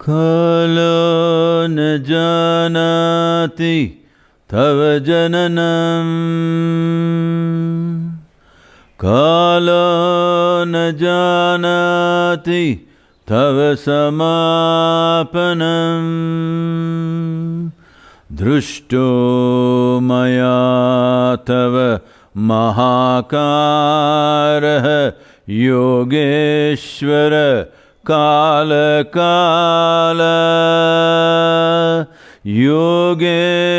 Kalo न जानति तव जननम Kalo न जानति तव समापनम दृष्टो मया तव महाकारः योगेश्वर काल काल योगेश्वर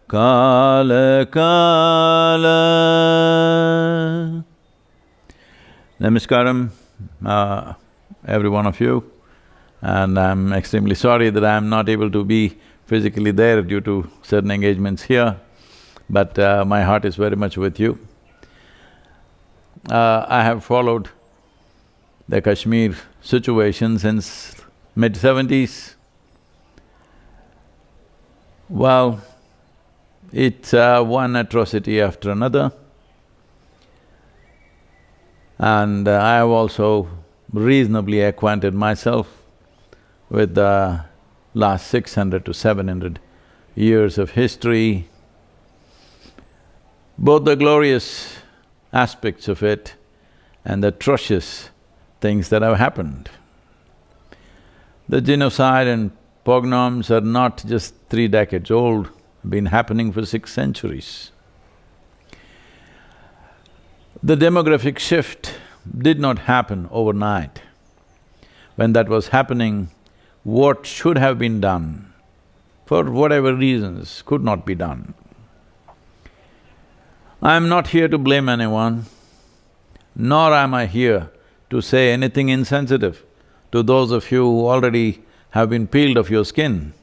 काल काल. Namaskaram, every one of you, and I'm extremely sorry that I'm not able to be physically there due to certain engagements here, but my heart is very much with you. I have followed the Kashmir situation since mid-70s. Well, it's one atrocity after another, and I have also reasonably acquainted myself with the last 600 to 700 years of history, both the glorious aspects of it and the atrocious things that have happened. The genocide and pogroms are not just 3 decades old, been happening for 6 centuries. The demographic shift did not happen overnight. When that was happening, what should have been done, for whatever reasons, could not be done. I'm not here to blame anyone, nor am I here to say anything insensitive to those of you who already have been peeled of your skin,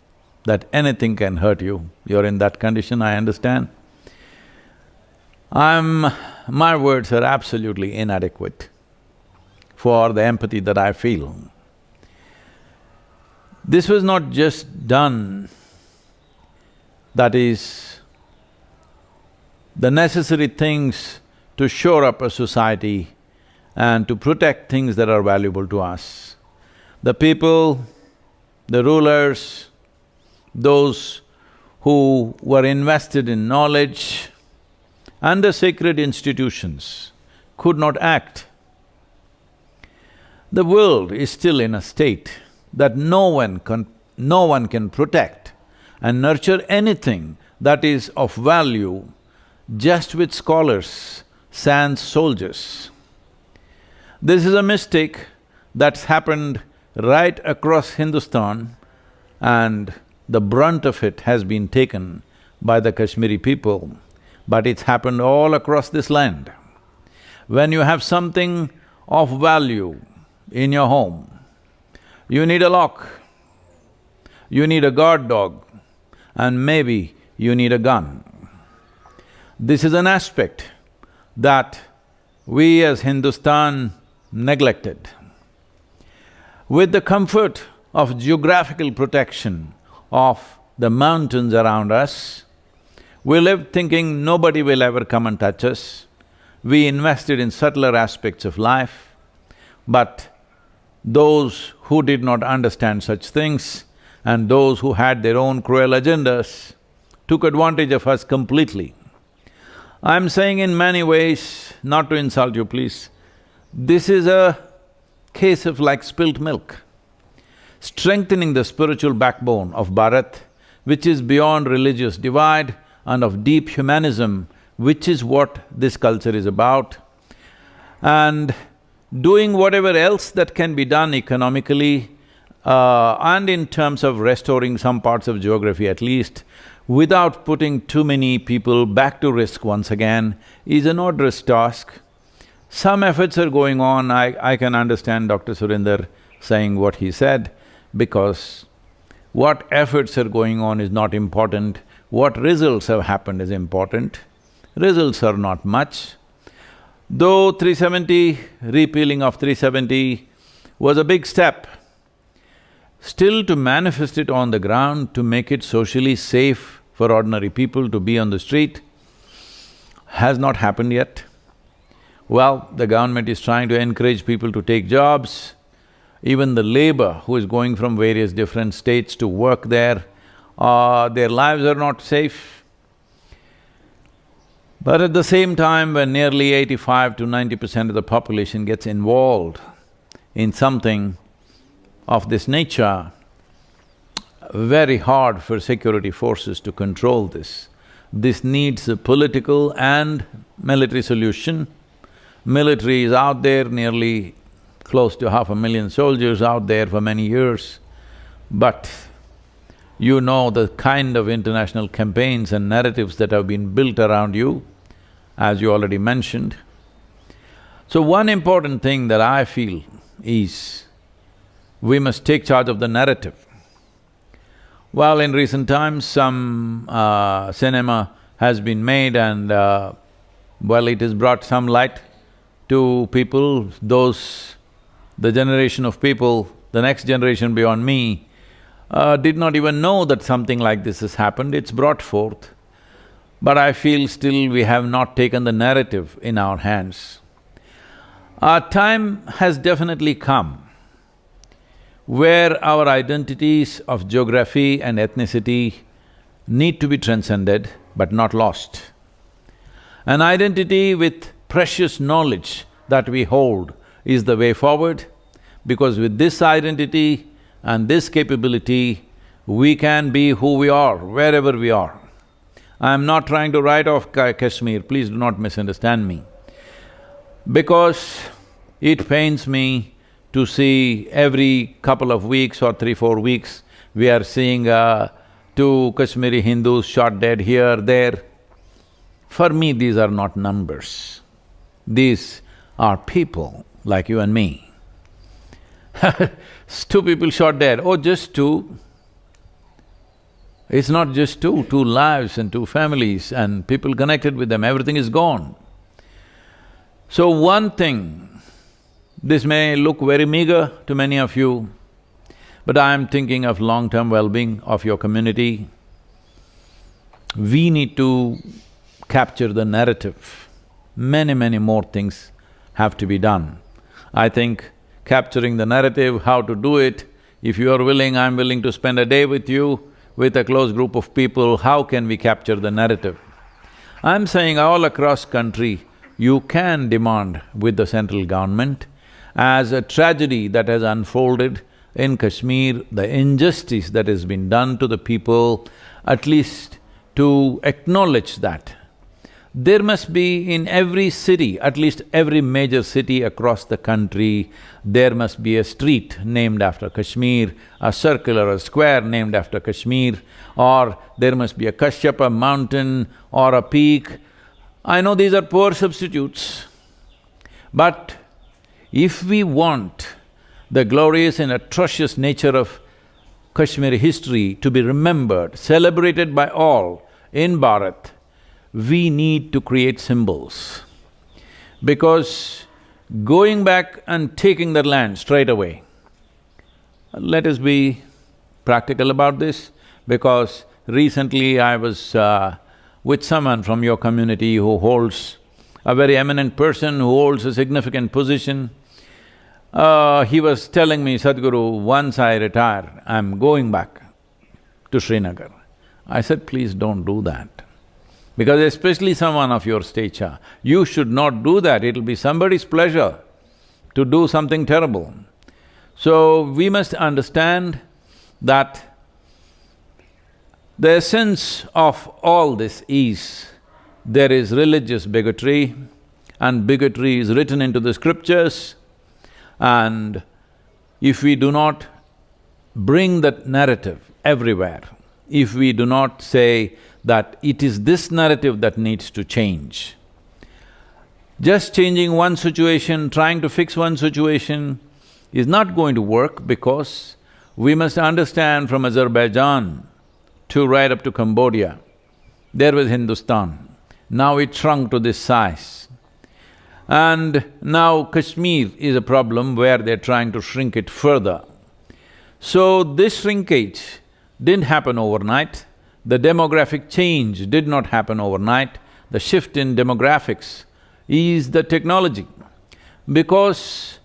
that anything can hurt you. You're in that condition, I understand. My words are absolutely inadequate for the empathy that I feel. This was not just done, that is, the necessary things to shore up a society and to protect things that are valuable to us. The people, the rulers, those who were invested in knowledge and the sacred institutions could not act. The world is still in a state that no one can protect and nurture anything that is of value just with scholars, sans soldiers. This is a mistake that's happened right across Hindustan, and the brunt of it has been taken by the Kashmiri people, but it's happened all across this land. When you have something of value in your home, you need a lock, you need a guard dog, and maybe you need a gun. This is an aspect that we as Hindustan neglected. With the comfort of geographical protection of the mountains around us, we lived thinking nobody will ever come and touch us. We invested in subtler aspects of life, but those who did not understand such things and those who had their own cruel agendas took advantage of us completely. I'm saying in many ways, not to insult you please, this is a case of like spilt milk. Strengthening the spiritual backbone of Bharat, which is beyond religious divide and of deep humanism, which is what this culture is about, and doing whatever else that can be done economically and in terms of restoring some parts of geography at least, without putting too many people back to risk once again, is an onerous task. Some efforts are going on. I can understand Dr. Surinder saying what he said, because what efforts are going on is not important, what results have happened is important. Results are not much. Though 370, repealing of 370 was a big step, still to manifest it on the ground, to make it socially safe for ordinary people to be on the street, has not happened yet. Well, the government is trying to encourage people to take jobs. even the labor who is going from various different states to work there, their lives are not safe. But at the same time, when nearly 85 to 90% of the population gets involved in something of this nature, very hard for security forces to control this. This needs a political and military solution. Military is out there, nearly close to 500,000 soldiers out there for many years, but you know the kind of international campaigns and narratives that have been built around you, as you already mentioned. So one important thing that I feel is, we must take charge of the narrative. Well, in recent times, some cinema has been made and well, it has brought some light to people, the generation of people, the next generation beyond me, did not even know that something like this has happened, it's brought forth. But I feel still we have not taken the narrative in our hands. Our time has definitely come where our identities of geography and ethnicity need to be transcended but not lost. An identity with precious knowledge that we hold is the way forward, because with this identity and this capability, we can be who we are, wherever we are. I'm not trying to write off Kashmir, please do not misunderstand me, because it pains me to see every couple of weeks or 3-4 weeks, we are seeing two Kashmiri Hindus shot dead here, there. For me, these are not numbers. These are people like you and me. Two people shot dead, oh, just two. It's not just two lives and two families and people connected with them, everything is gone. So one thing, this may look very meager to many of you, but I am thinking of long-term well-being of your community. We need to capture the narrative. Many more things have to be done. I think capturing the narrative, how to do it, if you are willing, I'm willing to spend a day with you, with a close group of people, how can we capture the narrative? I'm saying all across country, you can demand with the central government, as a tragedy that has unfolded in Kashmir, the injustice that has been done to the people, at least to acknowledge that. There must be in every city, at least every major city across the country, there must be a street named after Kashmir, a circle or a square named after Kashmir, or there must be a Kashyapa mountain or a peak. I know these are poor substitutes, but if we want the glorious and atrocious nature of Kashmiri history to be remembered, celebrated by all in Bharat, we need to create symbols. Because going back and taking that land straight away, let us be practical about this, because recently I was with someone from your community who holds, a very eminent person who holds a significant position. He was telling me, Sadhguru, once I retire, I'm going back to Srinagar. I said, please don't do that. Because especially someone of your stature, you should not do that, it'll be somebody's pleasure to do something terrible. So we must understand that the essence of all this is, there is religious bigotry, and bigotry is written into the scriptures, and if we do not bring that narrative everywhere, if we do not say that it is this narrative that needs to change, just changing one situation, trying to fix one situation is not going to work, because we must understand from Azerbaijan to right up to Cambodia, there was Hindustan. Now it shrunk to this size. And now Kashmir is a problem where they're trying to shrink it further. So this shrinkage didn't happen overnight, the demographic change did not happen overnight, the shift in demographics is the technology. Because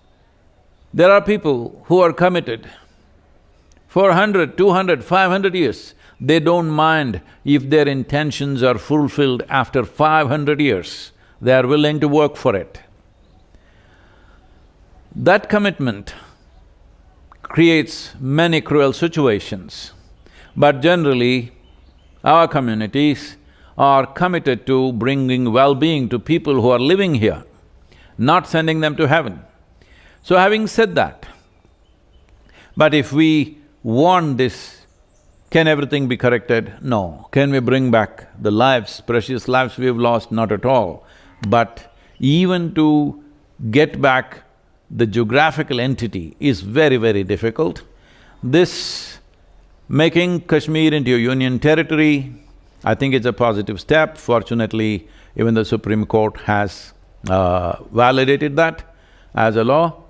There are people who are committed for 100, 200, 500 years. They don't mind if their intentions are fulfilled after 500 years. They are willing to work for it. That commitment creates many cruel situations, but generally, our communities are committed to bringing well-being to people who are living here, not sending them to heaven. So having said that, but if we want this, can everything be corrected? No. Can we bring back the lives, precious lives we have lost? Not at all. But even to get back the geographical entity is very, very difficult. This making Kashmir into a union territory, I think it's a positive step. Fortunately, even the Supreme Court has validated that as a law.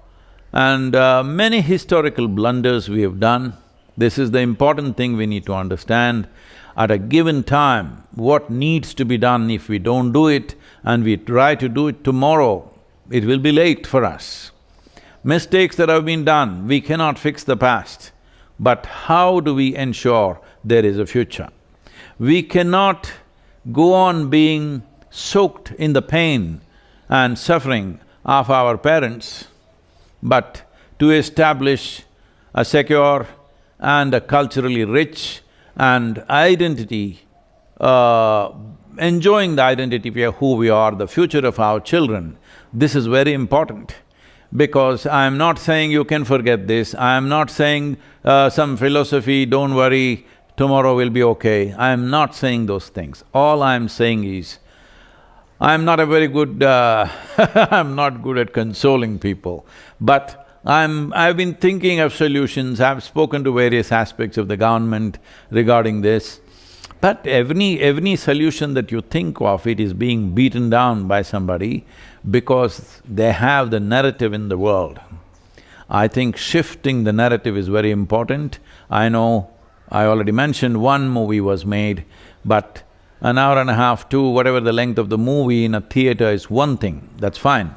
And many historical blunders we have done. This is the important thing we need to understand. At a given time, what needs to be done, if we don't do it and we try to do it tomorrow, it will be late for us. Mistakes that have been done, we cannot fix the past. But how do we ensure there is a future? We cannot go on being soaked in the pain and suffering of our parents, but to establish a secure and a culturally rich and identity, enjoying the identity of who we are, the future of our children, this is very important. Because I am not saying you can forget this, I am not saying some philosophy, don't worry, tomorrow will be okay. I am not saying those things. All I am saying is, I am not a very good I'm not good at consoling people, but I've been thinking of solutions, I've spoken to various aspects of the government regarding this. But every solution that you think of, it is being beaten down by somebody because they have the narrative in the world. I think shifting the narrative is very important. I know I already mentioned one movie was made, but an hour and a half, two, whatever the length of the movie in a theater is one thing, that's fine.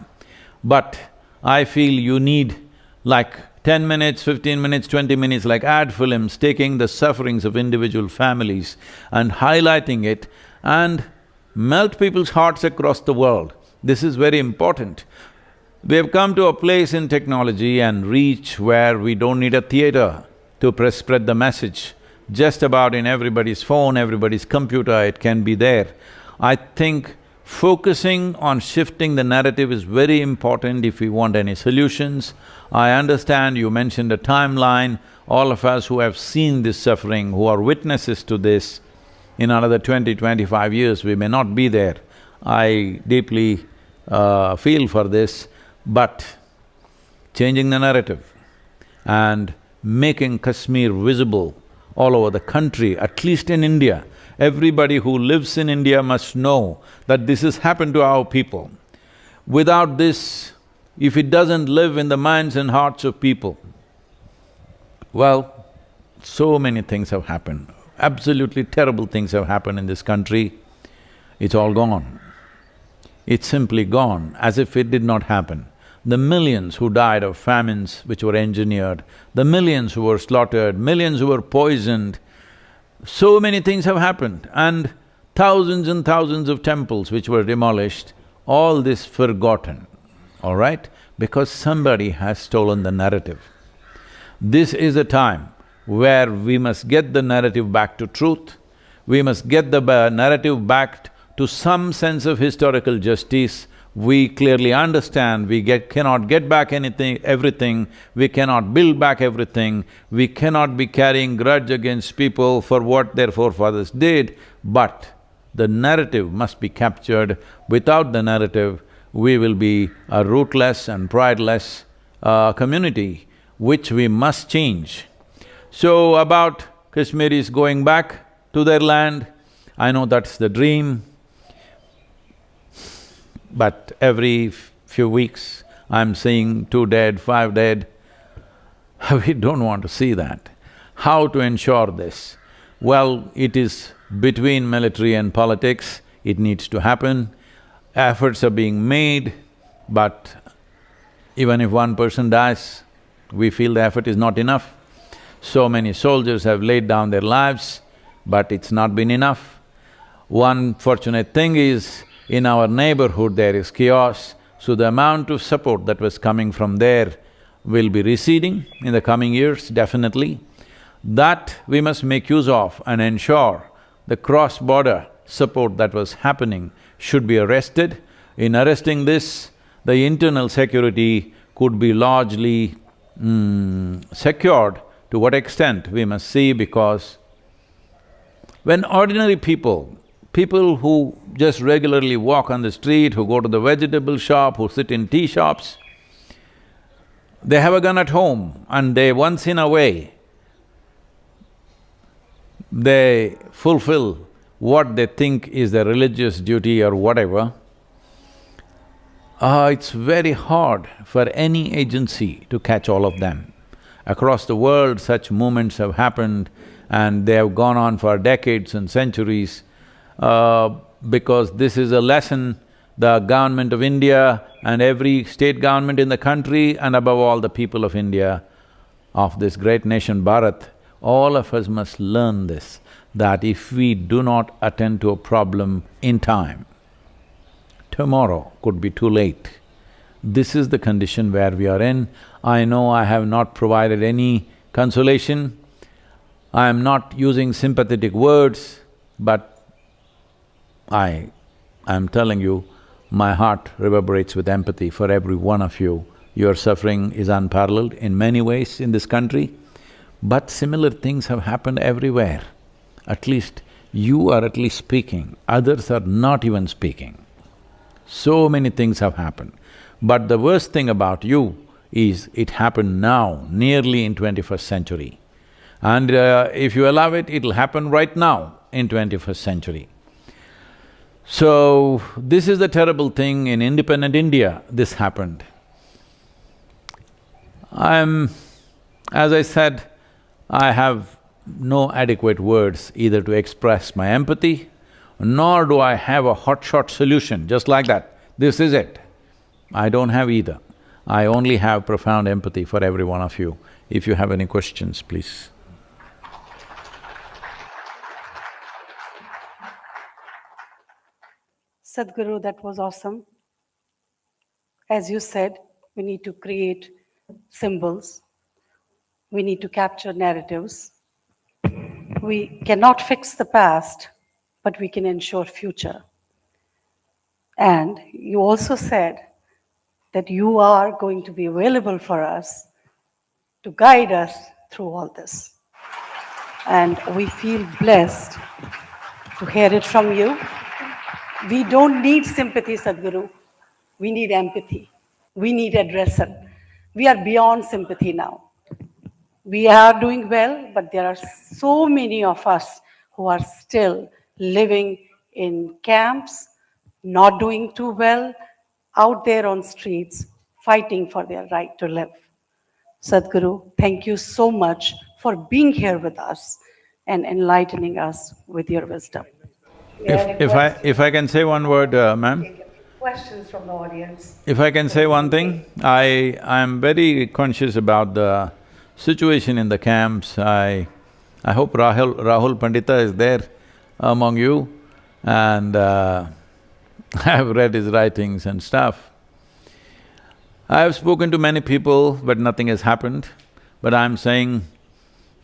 But I feel you need like 10 minutes, 15 minutes, 20 minutes, like ad films, taking the sufferings of individual families and highlighting it and melt people's hearts across the world. This is very important. We have come to a place in technology and reach where we don't need a theater to spread the message. Just about in everybody's phone, everybody's computer, it can be there. I think focusing on shifting the narrative is very important if we want any solutions. I understand you mentioned a timeline, all of us who have seen this suffering, who are witnesses to this, in another 20, 25 years we may not be there. I deeply feel for this, but changing the narrative and making Kashmir visible all over the country, at least in India. Everybody who lives in India must know that this has happened to our people. Without this, if it doesn't live in the minds and hearts of people, well, so many things have happened. Absolutely terrible things have happened in this country. It's all gone. It's simply gone, as if it did not happen. The millions who died of famines which were engineered, the millions who were slaughtered, millions who were poisoned, so many things have happened, and thousands of temples which were demolished, all this forgotten, all right? Because somebody has stolen the narrative. This is a time where we must get the narrative back to truth, we must get the narrative back to some sense of historical justice. We clearly understand we cannot get back everything, we cannot build back everything, we cannot be carrying grudge against people for what their forefathers did, but the narrative must be captured. Without the narrative, we will be a rootless and prideless community, which we must change. So about Kashmiris going back to their land, I know that's the dream. But every few weeks, I'm seeing 2 dead, 5 dead. We don't want to see that. How to ensure this? Well, it is between military and politics, it needs to happen. Efforts are being made, but even if one person dies, We feel the effort is not enough. So many soldiers have laid down their lives, but it's not been enough. One fortunate thing is, in our neighborhood there is chaos, so the amount of support that was coming from there will be receding in the coming years, definitely. That we must make use of and ensure the cross-border support that was happening should be arrested. In arresting this, the internal security could be largely secured. To what extent, we must see, because when ordinary people who just regularly walk on the street, who go to the vegetable shop, who sit in tea shops, they have a gun at home and they once in a way, they fulfill what they think is their religious duty or whatever. It's very hard for any agency to catch all of them. Across the world, such movements have happened and they have gone on for decades and centuries, because this is a lesson the government of India and every state government in the country, and above all the people of India, of this great nation Bharat, all of us must learn this, that if we do not attend to a problem in time, tomorrow could be too late. This is the condition where we are in. I know I have not provided any consolation, I am not using sympathetic words, but I'm telling you, my heart reverberates with empathy for every one of you. Your suffering is unparalleled in many ways in this country, but similar things have happened everywhere. At least you are at least speaking, others are not even speaking. So many things have happened. But the worst thing about you is it happened now, nearly in 21st century. And if you allow it, it'll happen right now in 21st century. So, this is the terrible thing. In independent India, this happened. As I said, I have no adequate words either to express my empathy, nor do I have a hotshot solution, just like that, this is it. I don't have either. I only have profound empathy for every one of you. If you have any questions, please. Sadhguru, that was awesome. As you said, we need to create symbols. We need to capture narratives. We cannot fix the past, but we can ensure future. And you also said that you are going to be available for us to guide us through all this. And we feel blessed to hear it from you. We don't need sympathy, Sadhguru. We need empathy. We need addressal. We are beyond sympathy now. We are doing well, but there are so many of us who are still living in camps, not doing too well, out there on streets, fighting for their right to live. Sadhguru, thank you so much for being here with us and enlightening us with your wisdom. If I can say one word, ma'am? Questions from the audience. If I can say one thing, I am very conscious about the situation in the camps. I hope Rahul Pandita is there among you, and I have read his writings and stuff. I have spoken to many people, but nothing has happened. But I'm saying,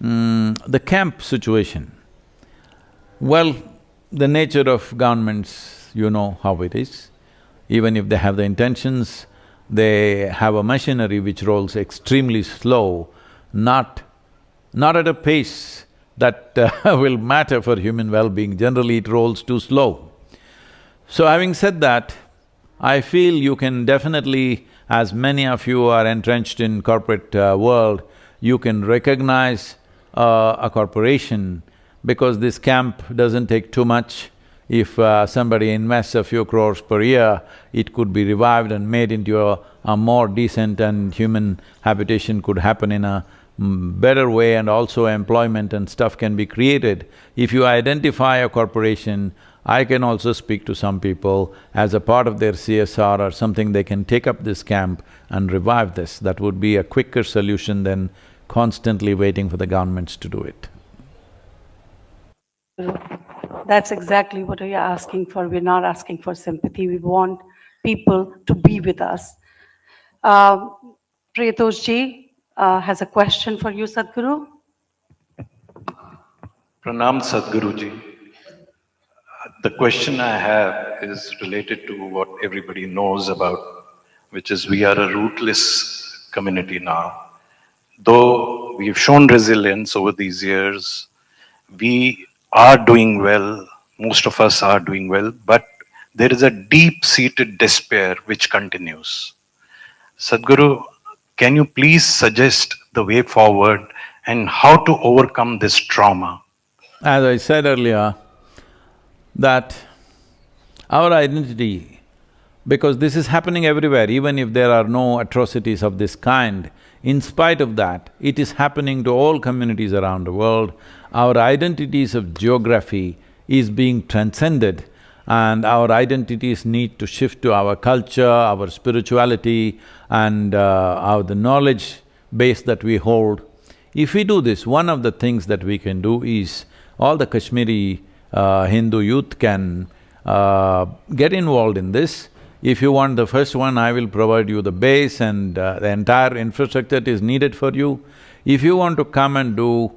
the camp situation, well, the nature of governments, you know how it is. Even if they have the intentions, they have a machinery which rolls extremely slow, not at a pace that will matter for human well-being. Generally, it rolls too slow. So having said that, I feel you can definitely, as many of you are entrenched in corporate world, you can recognize a corporation, because this camp doesn't take too much. If somebody invests a few crores per year, it could be revived and made into a more decent and human habitation could happen in a better way, and also employment and stuff can be created. If you identify a corporation, I can also speak to some people as a part of their CSR or something, they can take up this camp and revive this. That would be a quicker solution than constantly waiting for the governments to do it. That's exactly what we are asking for. We're not asking for sympathy. We want people to be with us. Priyatosh ji has a question for you, Sadhguru. Pranam Sadhguru ji. The question I have is related to what everybody knows about, which is we are a rootless community now. Though we've shown resilience over these years, we are doing well, most of us are doing well, but there is a deep-seated despair which continues. Sadhguru, can you please suggest the way forward and how to overcome this trauma? As I said earlier, that our identity, because this is happening everywhere, even if there are no atrocities of this kind, in spite of that, it is happening to all communities around the world. Our identities of geography is being transcended, and our identities need to shift to our culture, our spirituality and the knowledge base that we hold. If we do this, one of the things that we can do is all the Kashmiri Hindu youth can get involved in this. If you want the first one, I will provide you the base and the entire infrastructure that is needed for you. If you want to come and do,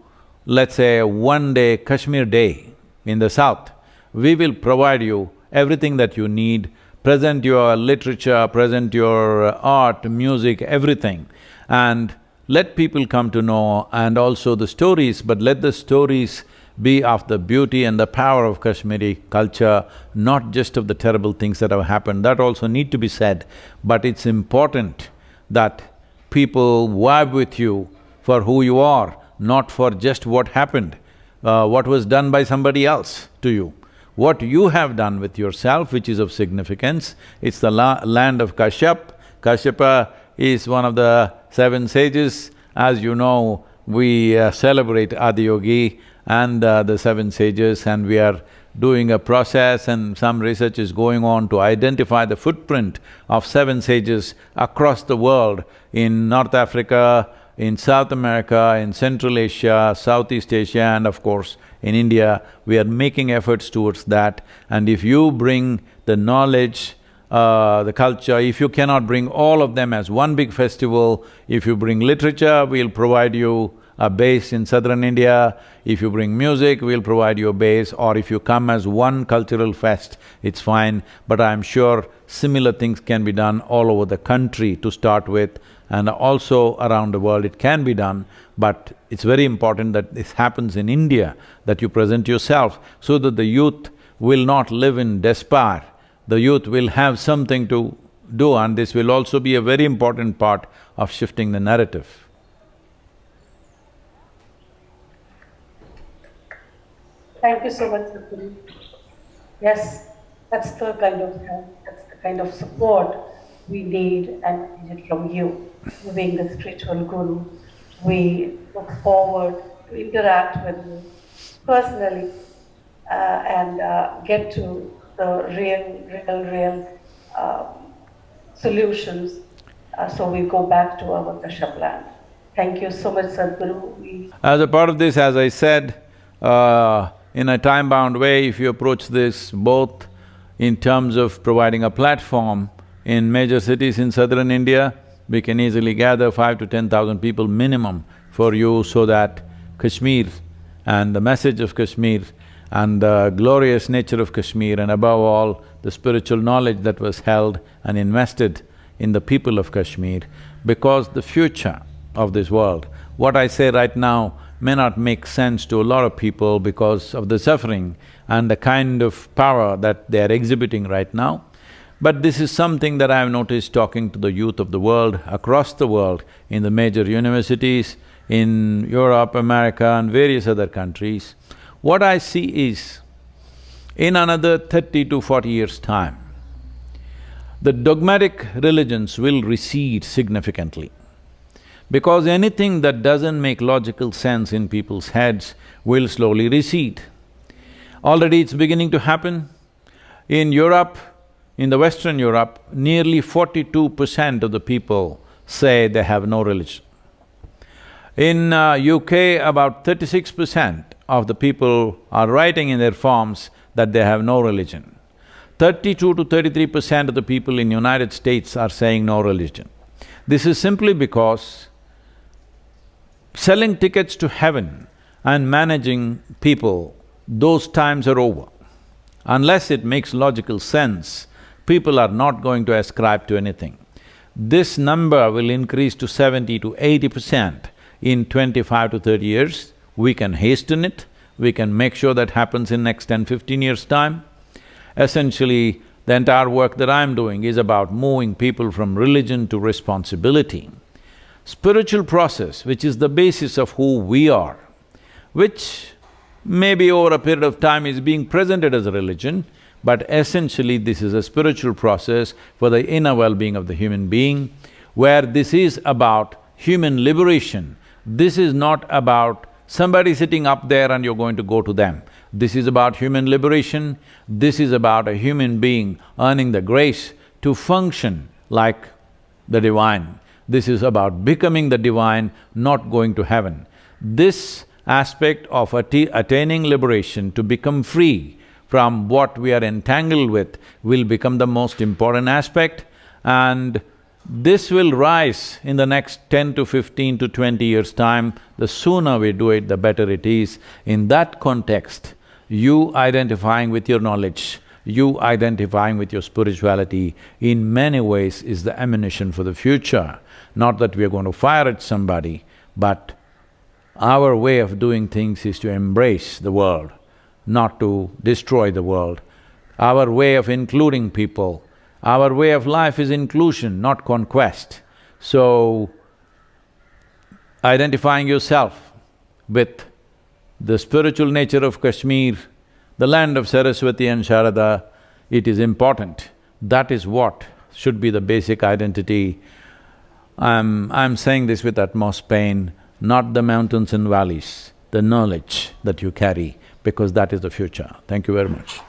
let's say, a one-day Kashmir day in the south, we will provide you everything that you need, present your literature, present your art, music, everything, and let people come to know, and also the stories, but let the stories be of the beauty and the power of Kashmiri culture, not just of the terrible things that have happened. That also need to be said, but it's important that people vibe with you for who you are, not for just what happened, what was done by somebody else to you. What you have done with yourself, which is of significance, it's the land of Kashyap. Kashyapa is one of the 7 sages. As you know, we celebrate Adi Yogi and the 7 sages, and we are doing a process, and some research is going on to identify the footprint of 7 sages across the world, in North Africa, in South America, in Central Asia, Southeast Asia, and of course in India. We are making efforts towards that, and if you bring the knowledge, the culture, if you cannot bring all of them as one big festival, if you bring literature, we'll provide you a base in southern India. If you bring music, we'll provide you a base, or if you come as one cultural fest, it's fine. But I'm sure similar things can be done all over the country to start with, and also around the world it can be done. But it's very important that this happens in India, that you present yourself so that the youth will not live in despair. The youth will have something to do, and this will also be a very important part of shifting the narrative. Thank you so much, Sadhguru. Yes, that's the kind of help, that's the kind of support we need and needed from you. You being the spiritual guru, we look forward to interact with you personally and get to the real solutions, so we go back to our Kashyap land. Thank you so much, Sadhguru. As a part of this, as I said, in a time-bound way, if you approach this both in terms of providing a platform in major cities in southern India, we can easily gather 5 to 10,000 people minimum for you, so that Kashmir and the message of Kashmir and the glorious nature of Kashmir, and above all, the spiritual knowledge that was held and invested in the people of Kashmir, because the future of this world, what I say right now may not make sense to a lot of people because of the suffering and the kind of power that they are exhibiting right now. But this is something that I have noticed talking to the youth of the world, across the world, in the major universities, in Europe, America and various other countries. What I see is, in another 30 to 40 years' time, the dogmatic religions will recede significantly, because anything that doesn't make logical sense in people's heads will slowly recede. Already it's beginning to happen. In Europe, in the Western Europe, nearly 42% of the people say they have no religion. In UK, about 36% of the people are writing in their forms that they have no religion. 32 to 33% of the people in United States are saying no religion. This is simply because selling tickets to heaven and managing people, those times are over. Unless it makes logical sense, people are not going to ascribe to anything. This number will increase to 70 to 80% in 25 to 30 years. We can hasten it, we can make sure that happens in next 10-15 years' time. Essentially, the entire work that I'm doing is about moving people from religion to responsibility. Spiritual process, which is the basis of who we are, which maybe over a period of time is being presented as a religion, but essentially this is a spiritual process for the inner well-being of the human being, where this is about human liberation. This is not about somebody sitting up there and you're going to go to them. This is about human liberation, this is about a human being earning the grace to function like the divine. This is about becoming the divine, not going to heaven. This aspect of attaining liberation to become free from what we are entangled with will become the most important aspect, and this will rise in the next 10 to 15 to 20 years' time. The sooner we do it, the better it is. In that context, you identifying with your knowledge, you identifying with your spirituality, in many ways is the ammunition for the future. Not that we are going to fire at somebody, but our way of doing things is to embrace the world, not to destroy the world. Our way of including people, our way of life is inclusion, not conquest. So, identifying yourself with the spiritual nature of Kashmir, the land of Saraswati and Sharada, it is important. That is what should be the basic identity. I'm saying this with utmost pain, not the mountains and valleys, the knowledge that you carry, because that is the future. Thank you very much.